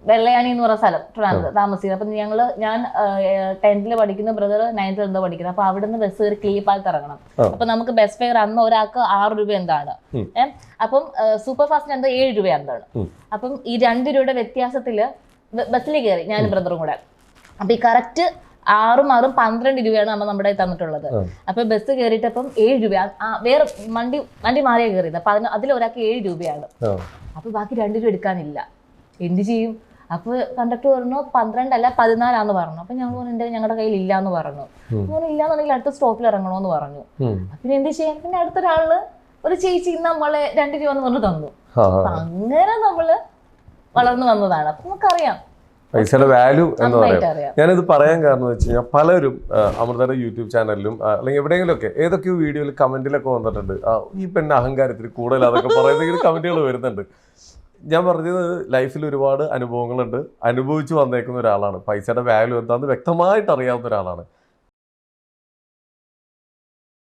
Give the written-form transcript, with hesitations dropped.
വെള്ളയാണി എന്ന് പറഞ്ഞ സ്ഥലം ട്രിവാൻഡ്രത്ത് താമസിക്കുന്നത്. അപ്പൊ ഞാൻ 10th പഠിക്കുന്ന, ബ്രദർ 9th എന്തോ പഠിക്കുന്നത്. അപ്പൊ അവിടുന്ന് ബസ് കയറി കിളിപ്പാലത്ത് ഇറങ്ങണം. അപ്പൊ നമുക്ക് ബസ് ഫെയർ അന്ന് ഒരാൾക്ക് 6 രൂപ എന്താണ്. അപ്പം സൂപ്പർ ഫാസ്റ്റിന് എന്തോ 7 രൂപ എന്താണ്. അപ്പം ഈ 2 രൂപയുടെ വ്യത്യാസത്തില് ബസ്സിൽ കയറി ഞാനും ബ്രദറും കൂടെ. അപ്പൊ ഈ കറക്റ്റ് 6 6 12 രൂപയാണ് നമ്മൾ നമ്മുടെ തന്നിട്ടുള്ളത്. അപ്പൊ ബസ് കയറിയിട്ടപ്പം 7 രൂപ. വേറെ വണ്ടി മാറിയാ കയറിയത്. അപ്പൊ അതിലൊരാൾക്ക് 7 രൂപയാണ്. അപ്പൊ ബാക്കി 2 രൂപ എടുക്കാനില്ല. എന്ത് ചെയ്യും? അപ്പൊ കണ്ടക്ടർ പറഞ്ഞു 12 അല്ല 14 പറഞ്ഞു. അപ്പൊ ഞങ്ങൾ പറഞ്ഞു ഞങ്ങളുടെ കയ്യിൽ ഇല്ലാന്ന് പറഞ്ഞു. ഇല്ലാന്നുണ്ടെങ്കിൽ അടുത്ത സ്റ്റോപ്പിൽ ഇറങ്ങണോന്ന് പറഞ്ഞു. പിന്നെ എന്ത് ചെയ്യാൻ? പിന്നെ അടുത്തൊരാള് ഒരു ചേച്ചി നമ്മളെ 2 രൂപ എന്ന് പറഞ്ഞു തന്നു. അപ്പൊ അങ്ങനെ നമ്മള് വളർന്നു വന്നതാണ്. അപ്പൊ നമുക്കറിയാം പൈസയുടെ വാല്യൂ എന്ന് പറയാം. ഞാനിത് പറയാൻ കാരണം എന്ന് വെച്ച് കഴിഞ്ഞാൽ പലരും അമൃതയുടെ യൂട്യൂബ് ചാനലിലും അല്ലെങ്കിൽ എവിടെയെങ്കിലുമൊക്കെ ഏതൊക്കെയോ വീഡിയോയിൽ കമന്റിലൊക്കെ വന്നിട്ടുണ്ട്, ഈ പെണ്ണ് അഹങ്കാരത്തിൽ കൂടുതൽ അതൊക്കെ പറയുന്ന കമന്റുകൾ വരുന്നുണ്ട്. ഞാൻ പറഞ്ഞത് ലൈഫിൽ ഒരുപാട് അനുഭവങ്ങളുണ്ട്, അനുഭവിച്ചു വന്നേക്കുന്ന ഒരാളാണ്, പൈസയുടെ വാല്യൂ എന്താണെന്ന് വ്യക്തമായിട്ട് അറിയാവുന്ന ഒരാളാണ്.